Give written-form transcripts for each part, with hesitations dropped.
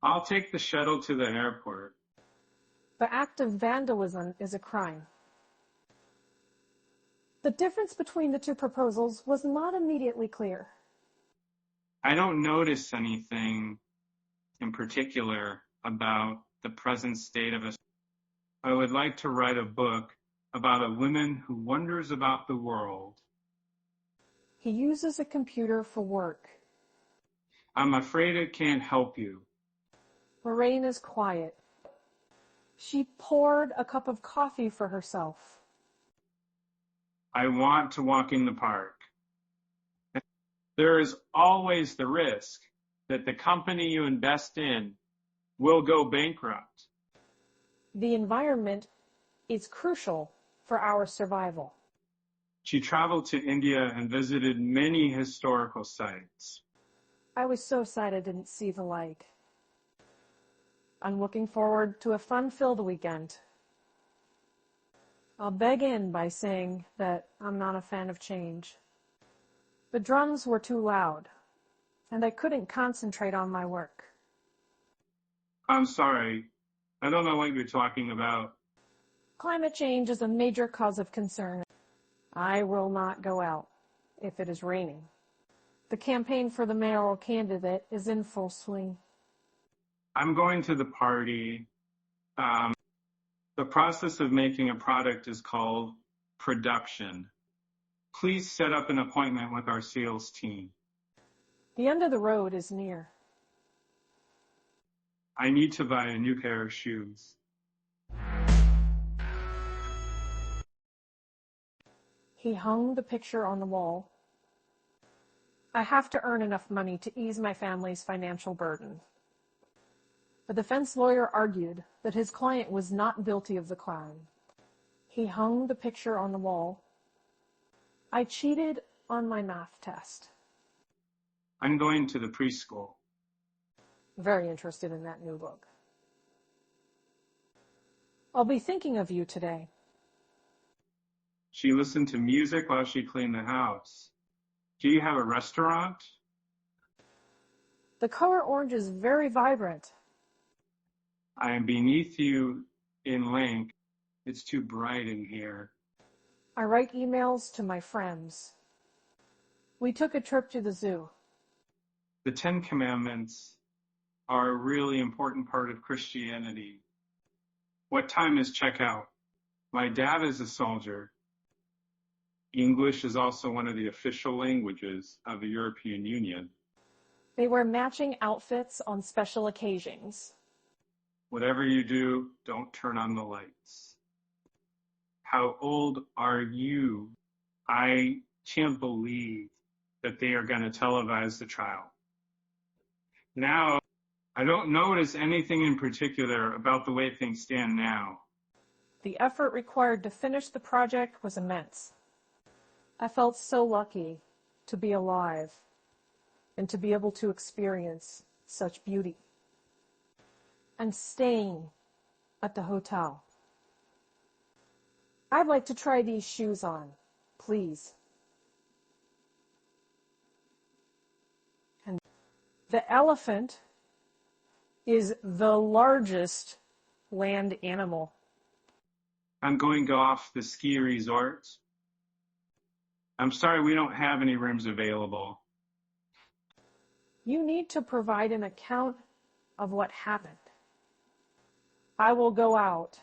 I'll take the shuttle to the airport. The act of vandalism is a crime. The difference between the two proposals was not immediately clear. I don't notice anything in particular about the present state of us. I would like to write a book about a woman who wonders about the world. He uses a computer for work. I'm afraid it can't help you. Lorraine is quiet. She poured a cup of coffee for herself. I want to walk in the park. There is always the risk that the company you invest in will go bankrupt. The environment is crucial for our survival. She traveled to India and visited many historical sites. I was so sad I didn't see the like. I'm looking forward to a fun-filled weekend. I'll begin by saying that I'm not a fan of change. The drums were too loud, and I couldn't concentrate on my work. I'm sorry. I don't know what you're talking about. Climate change is a major cause of concern. I will not go out if it is raining. The campaign for the mayoral candidate is in full swing. I'm going to the party. The process of making a product is called production. Please set up an appointment with our sales team. The end of the road is near. I need to buy a new pair of shoes. He hung the picture on the wall. I have to earn enough money to ease my family's financial burden. The defense lawyer argued that his client was not guilty of the crime. He hung the picture on the wall. I cheated on my math test. I'm going to the preschool. Very interested in that new book. I'll be thinking of you today. She listened to music while she cleaned the house. Do you have a restaurant? The color orange is very vibrant. I am beneath you in length. It's too bright in here. I write emails to my friends. We took a trip to the zoo. The Ten Commandments are a really important part of Christianity. What time is checkout? My dad is a soldier. English is also one of the official languages of the European Union. They wear matching outfits on special occasions. Whatever you do, don't turn on the lights. How old are you? I can't believe that they are going to televise the trial. Now, I don't notice anything in particular about the way things stand now. The effort required to finish the project was immense. I felt so lucky to be alive and to be able to experience such beauty. I'm staying at the hotel. I'd like to try these shoes on, please. And the elephant is the largest land animal. I'm going to off the ski resort. I'm sorry we don't have any rooms available. You need to provide an account of what happened. I will go out.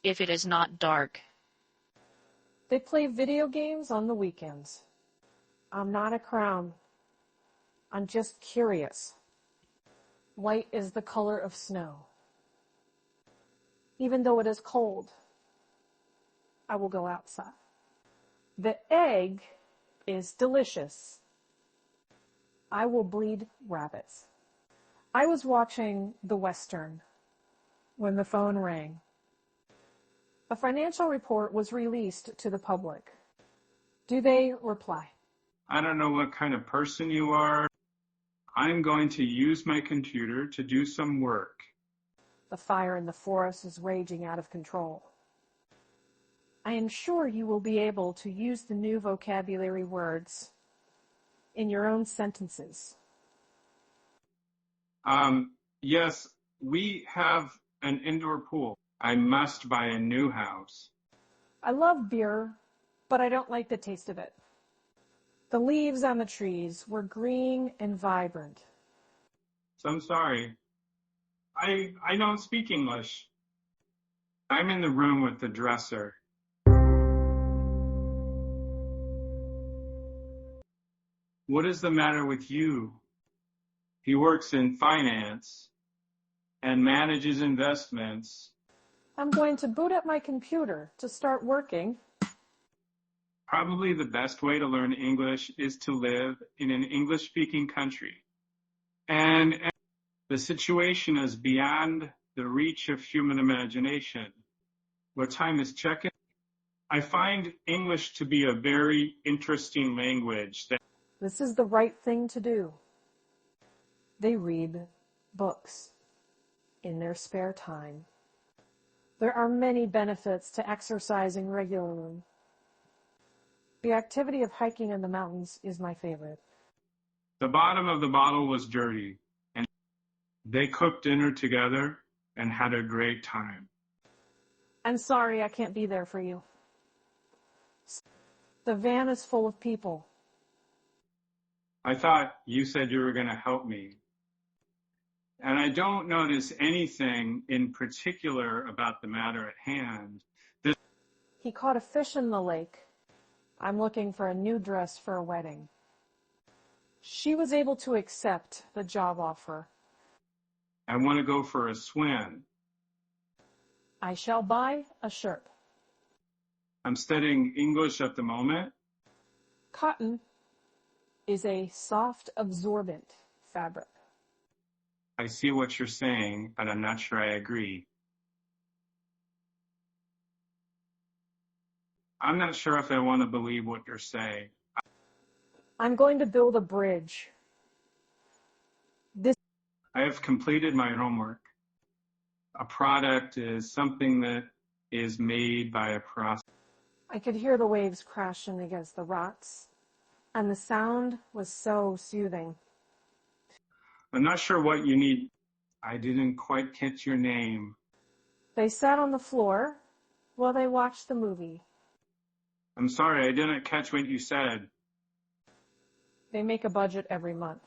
If it is not dark. They play video games on the weekends. I'm not a clown. I'm just curious. White is the color of snow. Even though it is cold, I will go outside. The egg is delicious. I will breed rabbits. I was watching The Western when the phone rang. A financial report was released to the public. Do they reply? I don't know what kind of person you are. I'm going to use my computer to do some work. The fire in the forest is raging out of control. I am sure you will be able to use the new vocabulary words. in your own sentences. Yes, we have an indoor pool. I must buy a new house. I love beer, but I don't like the taste of it. The leaves on the trees were green and vibrant. So I'm sorry. I don't speak English. I'm in the room with the dresser. What is the matter with you? He works in finance and manages investments. I'm going to boot up my computer to start working. Probably the best way to learn English is to live in an English-speaking country. And the situation is beyond the reach of human imagination. What time is check-in? I find English to be a very interesting language. This is the right thing to do. They read books in their spare time. There are many benefits to exercising regularly. The activity of hiking in the mountains is my favorite. The bottom of the bottle was dirty, and they cooked dinner together and had a great time. I'm sorry I can't be there for you. The van is full of people. I thought you said you were going to help me. And I don't notice anything in particular about the matter at hand. He caught a fish in the lake. I'm looking for a new dress for a wedding. She was able to accept the job offer. I want to go for a swim. I shall buy a shirt. I'm studying English at the moment. Cotton is a soft, absorbent fabric. I see what you're saying, but I'm not sure I agree. I'm not sure if I want to believe what you're saying. I'm going to build a bridge. I have completed my homework. A product is something that is made by a process. I could hear the waves crashing against the rocks, and the sound was so soothing. I'm not sure what you need. I didn't quite catch your name. They sat on the floor while they watched the movie. I'm sorry, I didn't catch what you said. They make a budget every month.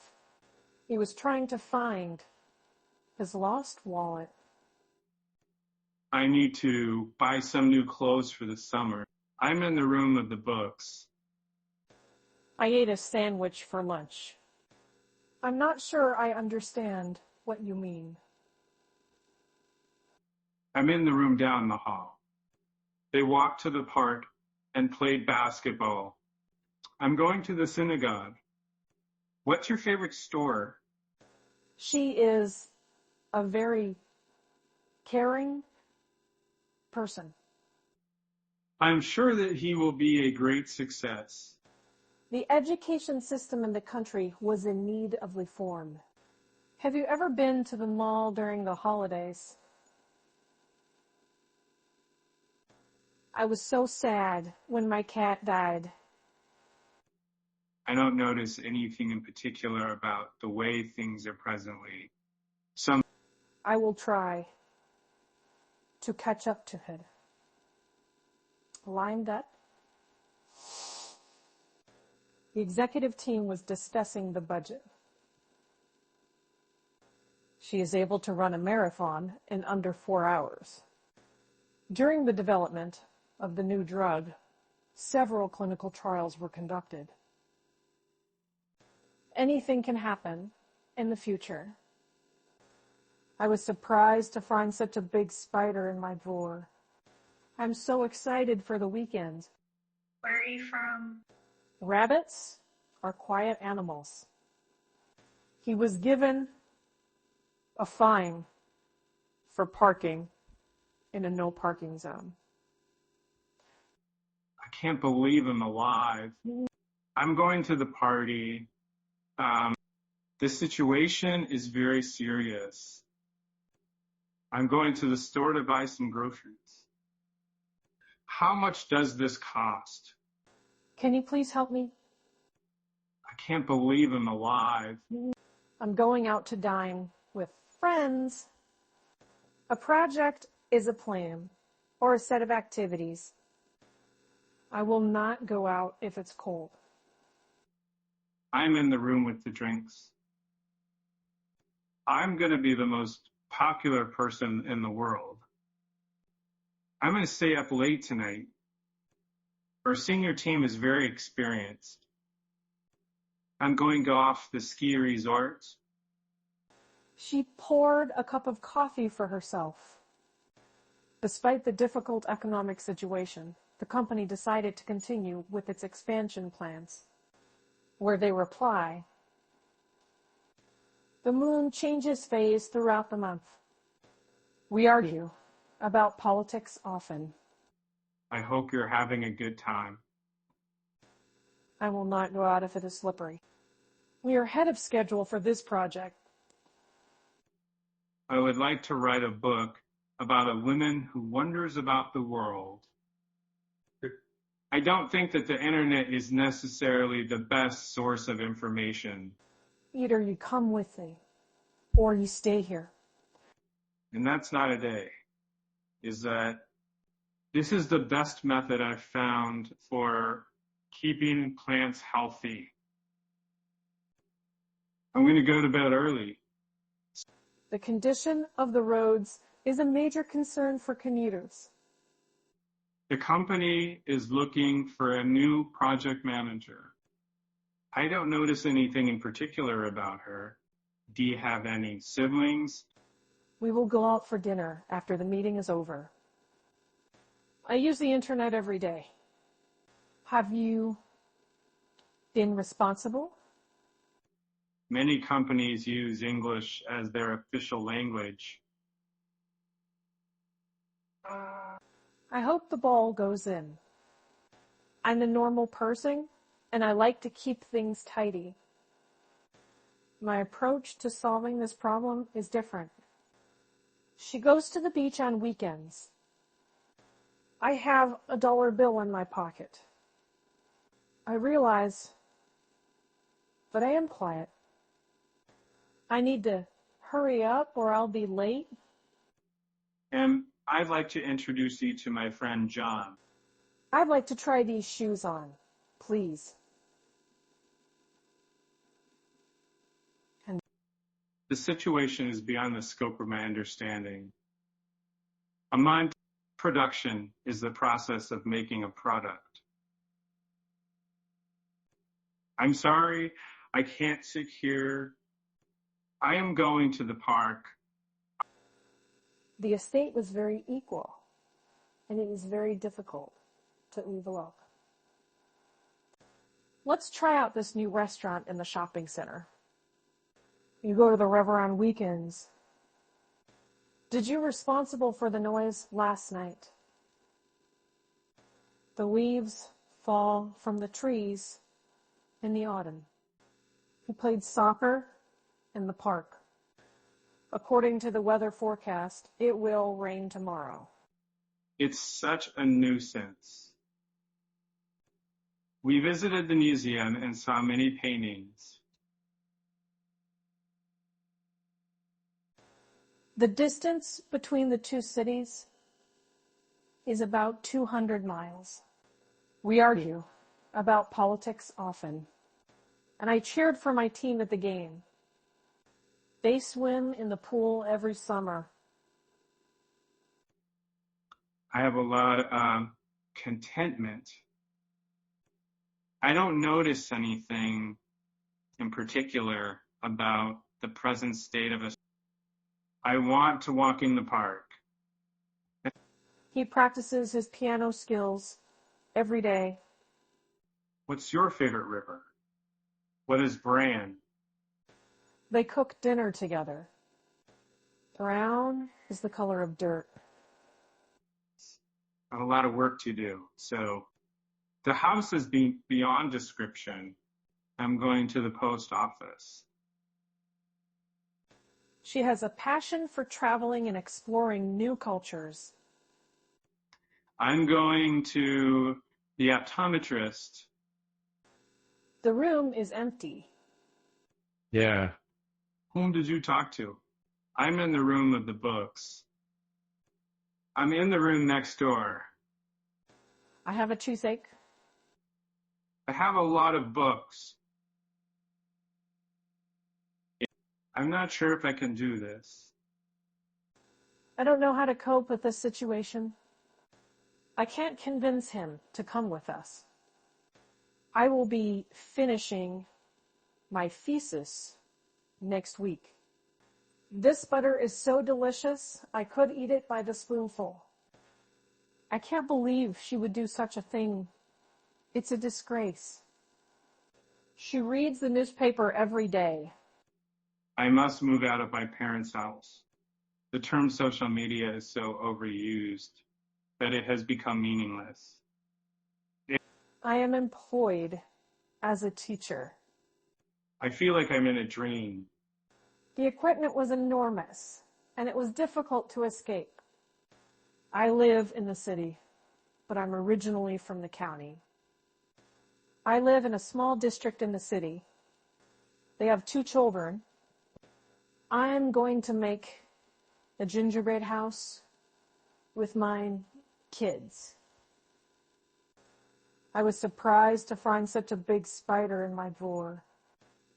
He was trying to find his lost wallet. I need to buy some new clothes for the summer. I'm in the room of the books. I ate a sandwich for lunch. I'm not sure I understand what you mean. I'm in the room down the hall. They walked to the park and played basketball. I'm going to the synagogue. What's your favorite store? She is a very caring person. I'm sure that he will be a great success. The education system in the country was in need of reform. Have you ever been to the mall during the holidays? I was so sad when my cat died. I don't notice anything in particular about the way things are presently. I will try to catch up to it. Lined up. The executive team was discussing the budget. She is able to run a marathon in under 4 hours. During the development of the new drug, several clinical trials were conducted. Anything can happen in the future. I was surprised to find such a big spider in my drawer. I'm so excited for the weekend. Where are you from? Rabbits are quiet animals. He was given a fine for parking in a no parking zone. I can't believe I'm alive. I'm going to the party. This situation is very serious. I'm going to the store to buy some groceries. How much does this cost? Can you please help me? I I can't believe I'm alive. I'm going out to dine with friends. A project is a plan or a set of activities. I will not go out if it's cold. I'm in the room with the drinks. I'm going to be the most popular person in the world. I'm going to stay up late tonight. Our senior team is very experienced. I'm going to go off the ski resort. She poured a cup of coffee for herself. Despite the difficult economic situation, the company decided to continue with its expansion plans, where they reply, the moon changes phase throughout the month. We argue about politics often. I hope you're having a good time. I will not go out if it is slippery. We are ahead of schedule for this project. I would like to write a book about a woman who wonders about the world. I don't think that the internet is necessarily the best source of information. Either you come with me, or you stay here. And that's not a day. Is that this is the best method I've found for keeping plants healthy. I'm going to go to bed early. The condition of the roads is a major concern for commuters. The company is looking for a new project manager. I don't notice anything in particular about her. Do you have any siblings? We will go out for dinner after the meeting is over. I use the internet every day. Have you been responsible? Many companies use English as their official language. I hope the ball goes in. I'm a normal person, and I like to keep things tidy. My approach to solving this problem is different. She goes to the beach on weekends. I have a dollar bill in my pocket. I realize that I am quiet. I need to hurry up or I'll be late. And I'd like to introduce you to my friend John. I'd like to try these shoes on, please. The situation is beyond the scope of my understanding. A month production is the process of making a product. I'm sorry, I can't sit here. I am going to the park. The estate was very equal, and it is very difficult to overlook. Let's try out this new restaurant in the shopping center. You go to the river on weekends. Did you responsible for the noise last night? The leaves fall from the trees in the autumn. We played soccer in the park. According to the weather forecast, it will rain tomorrow. It's such a nuisance. We visited the museum and saw many paintings. The distance between the two cities is about 200 miles. We argue about politics often, and I cheered for my team at the game. They swim in the pool every summer. I have a lot of contentment. I don't notice anything in particular about the present state of us. I want to walk in the park. He practices his piano skills every day. What's your favorite river? What is brand? They cook dinner together. Brown is the color of dirt. I have a lot of work to do. So the house is beyond description. I'm going to the post office. She has a passion for traveling and exploring new cultures. I'm going to the optometrist. The room is empty. Yeah. Whom did you talk to? I'm in the room of the books. I'm in the room next door. I have a toothache. I have a lot of books. I'm not sure if I can do this. I don't know how to cope with this situation. I can't convince him to come with us. I will be finishing my thesis next week. This butter is so delicious, I could eat it by the spoonful. I can't believe she would do such a thing. It's a disgrace. She reads the newspaper every day. I must move out of my parents' house. The term social media is so overused that it has become meaningless. I am employed as a teacher. I feel like I'm in a dream. The equipment was enormous, and it was difficult to escape. I live in the city, but I'm originally from the county. I live in a small district in the city. They have 2 children. I'm going to make a gingerbread house with my kids. I was surprised to find such a big spider in my drawer.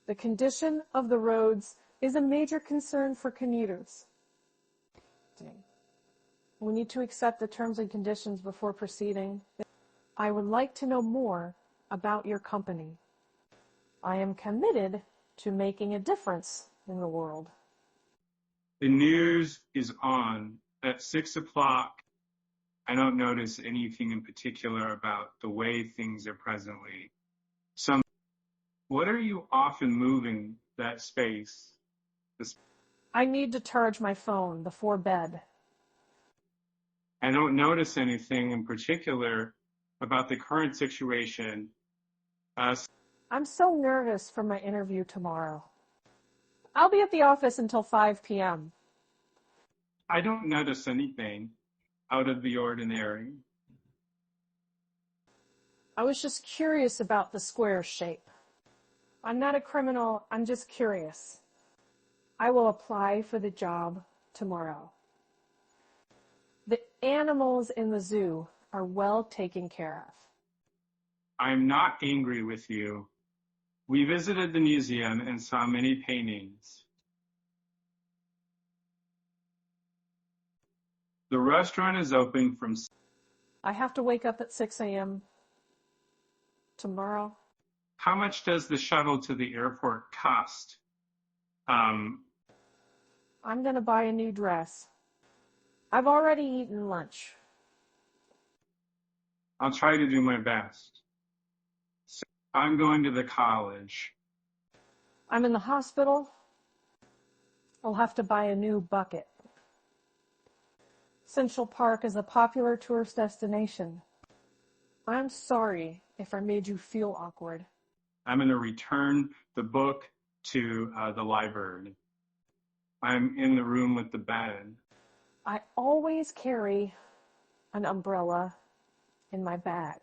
The condition of the roads is a major concern for commuters. We need to accept the terms and conditions before proceeding. I would like to know more about your company. I am committed to making a difference in the world. The news is on at 6 o'clock. I don't notice anything in particular about the way things are presently. What are you often moving that space? I need to charge my phone before bed. I don't notice anything in particular about the current situation. I'm so nervous for my interview tomorrow. I'll be at the office until 5 p.m. I don't notice anything out of the ordinary. I was just curious about the square shape. I'm not a criminal, I'm just curious. I will apply for the job tomorrow. The animals in the zoo are well taken care of. I'm not angry with you. We visited the museum and saw many paintings. The restaurant is open from... I have to wake up at 6 a.m. tomorrow. How much does the shuttle to the airport cost? I'm going to buy a new dress. I've already eaten lunch. I'll try to do my best. So I'm going to the college. I'm in the hospital. I'll have to buy a new bucket. Central Park is a popular tourist destination. I'm sorry if I made you feel awkward. I'm going to return the book to the library. I'm in the room with the bed. I always carry an umbrella in my bag.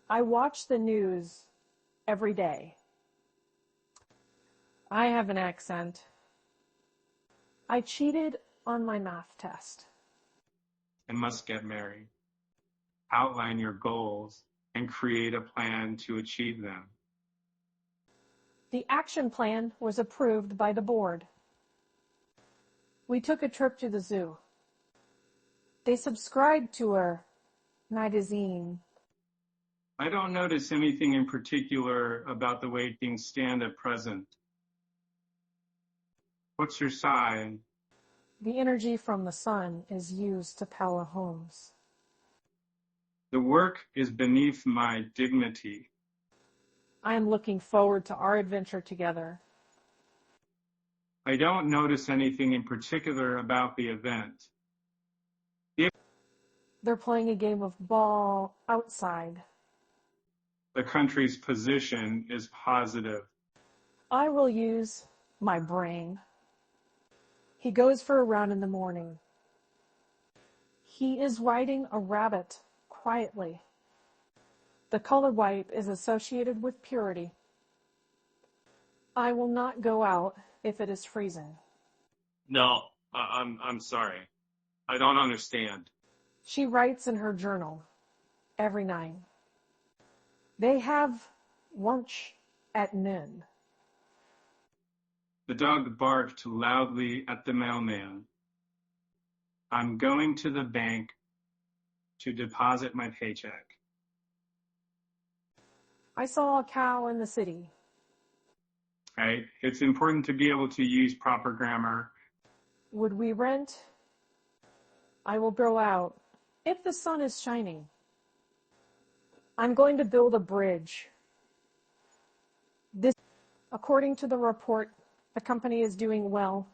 I watch the news every day. I have an accent. I cheated on my math test. And must get married. Outline your goals and create a plan to achieve them. The action plan was approved by the board. We took a trip to the zoo. They subscribed to a magazine. I don't notice anything in particular about the way things stand at present. What's your sign? The energy from the sun is used to power homes. The work is beneath my dignity. I am looking forward to our adventure together. I don't notice anything in particular about the event. They're playing a game of ball outside. The country's position is positive. I will use my brain. He goes for a run in the morning. He is riding a rabbit quietly. The colored white is associated with purity. I will not go out if it is freezing. No, I'm sorry. I don't understand. She writes in her journal every night. They have lunch at noon. The dog barked loudly at the mailman. I'm going to the bank to deposit my paycheck. I saw a cow in the city. Right? It's important to be able to use proper grammar. Would we rent? I will go out if the sun is shining. I'm going to build a bridge. According to the report, the company is doing well